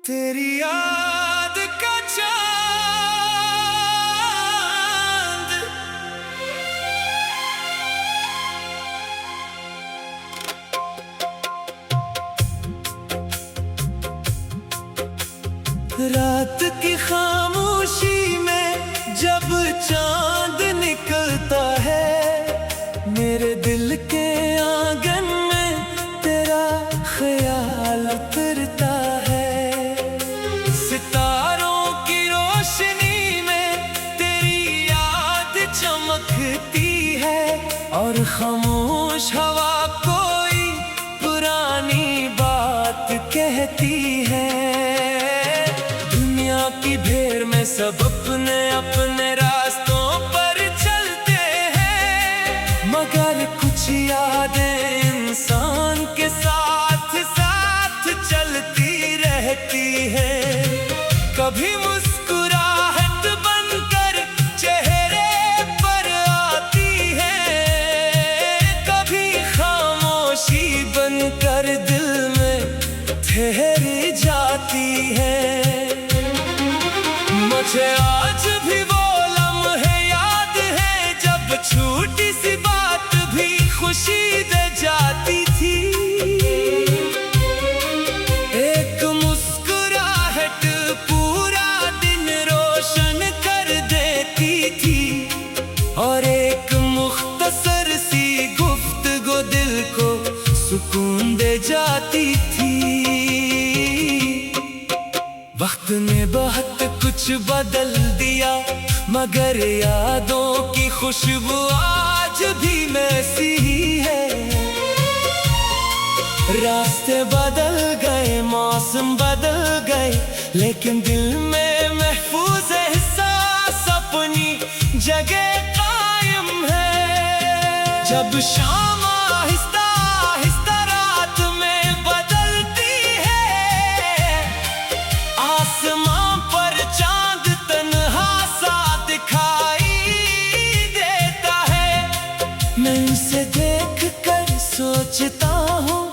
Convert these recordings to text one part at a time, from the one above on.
तेरी याद का चांद रात की खामोशी में जब चांद निकलता है, मेरे दिल के आंगन में तेरा ख्याल उतरता है। सितारों की रोशनी में तेरी याद चमकती है, और खामोश हवा कोई पुरानी बात कहती है। दुनिया की भीड़ में सब अपने अपने रास्तों पर चलते हैं, मगर कुछ यादें इंसान के साथ साथ चलती रहती है। कभी मुस्कुराहट बनकर चेहरे पर आती है, कभी खामोशी बनकर दिल में ठहर जाती है। मुझे आज भी वो लम्हे याद है जब छोटी सी बात भी खुशी दे जाती थी। एक मुस्कुराहट पूरा दिन रोशन कर देती थी, और एक मुख्तसर सी गुफ्तगू दिल को सुकून दे जाती थी। वक्त ने बहुत कुछ बदल दिया, मगर यादों की खुशबू आज भी वैसी ही है। रास्ते बदल गए, मौसम बदल गए, लेकिन दिल में महफूज एहसास अपनी जगह कायम है। जब शाम आहिस्ता आहिस्ता रात में बदलती है, आसमां पर चांद तन्हा सा दिखाई देता है। मैं उसे देख कर सोचता हूँ,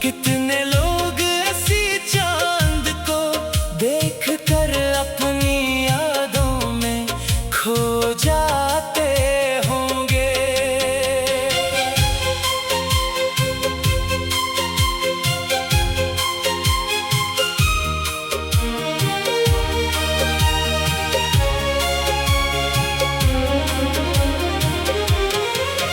कितने लोग ऐसी चांद को देख कर अपनी यादों में खो जाते होंगे।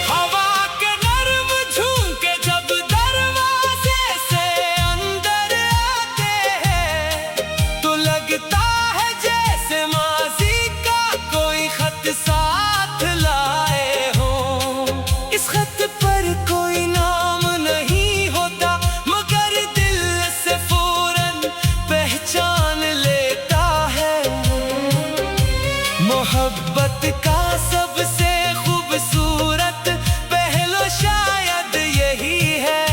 हवा के नर्म झोंके जब दरवाजे से अंदर आते हैं, तो लगता है जैसे माजी का कोई खत साथ लाए हो। इस खत पर कोई नाम नहीं होता, मगर दिल से फौरन पहचान लेता है। मोहब्बत का सबसे खूबसूरत पहलू शायद यही है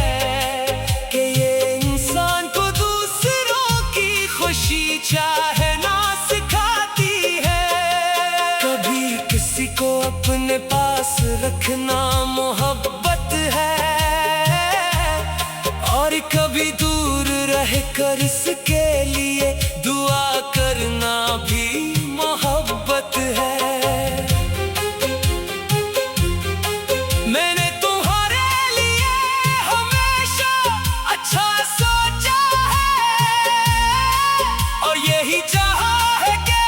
कि ये इंसान को दूसरों की खुशी चाहना सिखाती है। कभी किसी को अपने पास रखना मोहब्बत है, और कभी दूर रहकर इसके लिए दुआ करना भी मोहब्बत है। मैंने तुम्हारे लिए हमेशा अच्छा सोचा है, और यही चाहा है कि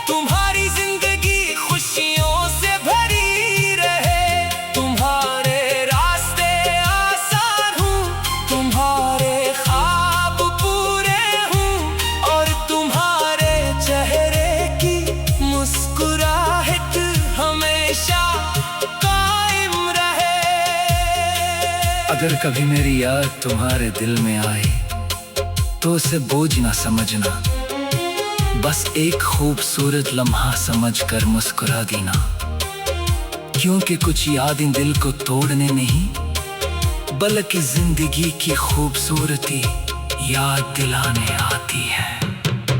तुम्हारी जिंदगी खुशियों से भरी रहे। तुम्हारे रास्ते आसान हूँ, तुम्हारे ख्वाब पूरे हूँ, और तुम्हारे चेहरे की मुस्कुराहट हमेशा कायम रहे। अगर कभी मेरी याद तुम्हारे दिल में आए, तो उसे बोझ ना समझना, बस एक खूबसूरत लम्हा समझकर मुस्कुरा देना। क्योंकि कुछ यादें दिल को तोड़ने नहीं, बल्कि जिंदगी की खूबसूरती याद दिलाने आती है।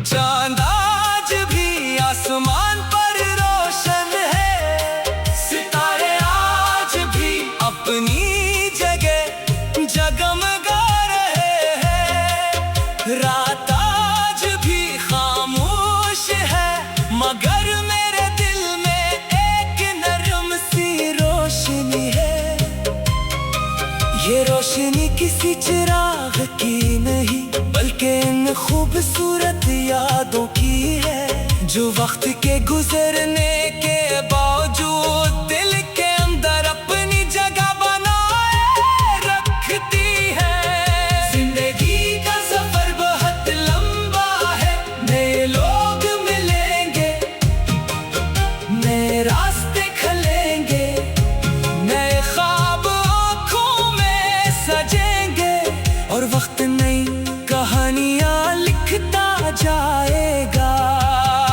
चांद आज भी आसमान पर रोशन है, सितारे आज भी अपनी जगह जगमगा रहे हैं। रात आज भी चिराग की नहीं बल्कि इन खूबसूरत यादों की है, जो वक्त के गुजरने के बावजूद दिल के अंदर अपनी जगह बनाए रखती है। जिंदगी का सफर बहुत लंबा है, नए लोग मिलेंगे, नए रास्ते खुलेंगे, नए ख्वाब आँखों में सजेंगे, और वक्त नई कहानियाँ लिखता जाएगा।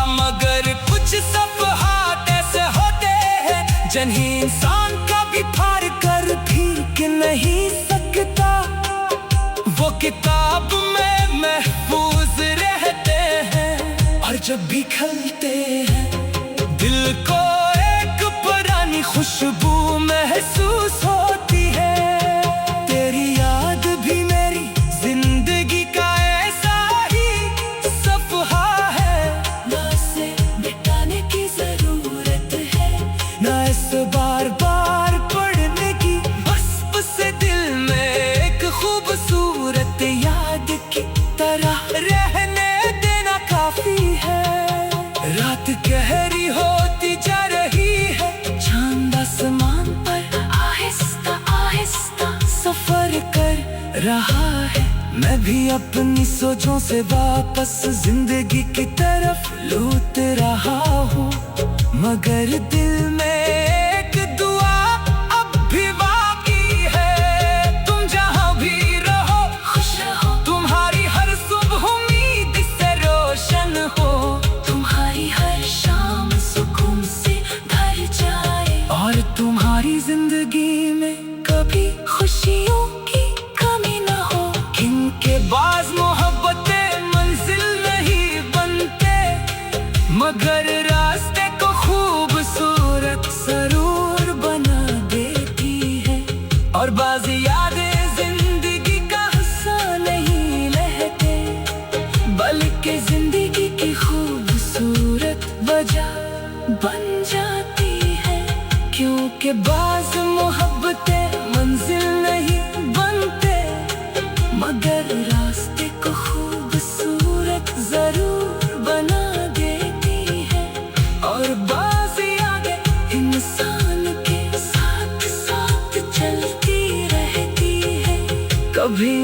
मगर कुछ सफ़हात ऐसे होते हैं जिन्हें इंसान कभी पार कर भी नहीं सकता, वो किताब में महफूज रहते हैं और जब भी खलते हैं दिल को एक पुरानी खुशबू महसूस होती है। तेरी याद भी मेरी जिंदगी का ऐसा ही सफ़हा है, ना इसे मिटाने की जरूरत है, ना इसे बार बार पढ़ने की, बस उसे दिल में एक खूबसूरत याद की तरह रहने देना काफी है। रात गहरी होती जा रही है, चांद आसमान पर आहिस्ता आहिस्ता सफर कर रहा है। मैं भी अपनी सोचों से वापस जिंदगी की तरफ लौट रहा हूँ, मगर दिल में एक दुआ अब भी बाकी है। तुम जहाँ भी रहो खुश रहो, तुम्हारी हर सुबह उम्मीद से रोशन हो, तुम्हारी हर शाम सुकून से भर जाए, और तुम्हारी जिंदगी में कभी खुशियों की कमी न हो। इनके बाज़ मोहब्बतें मंजिल नहीं बनते, मगर रास्ते को खूबसूरत जरूर बना देती है, और बाज़ यादें जिंदगी का हिस्सा नहीं रहते, बल्कि जिंदगी की खूबसूरत वजह बन जाती है। क्योंकि बाज़ मोहब्बतें मंजिल नहीं बनते, मगर रास्ते को खूबसूरत जरूर बना देती है, और बाज़ यादें इंसान के साथ साथ चलती रहती है, कभी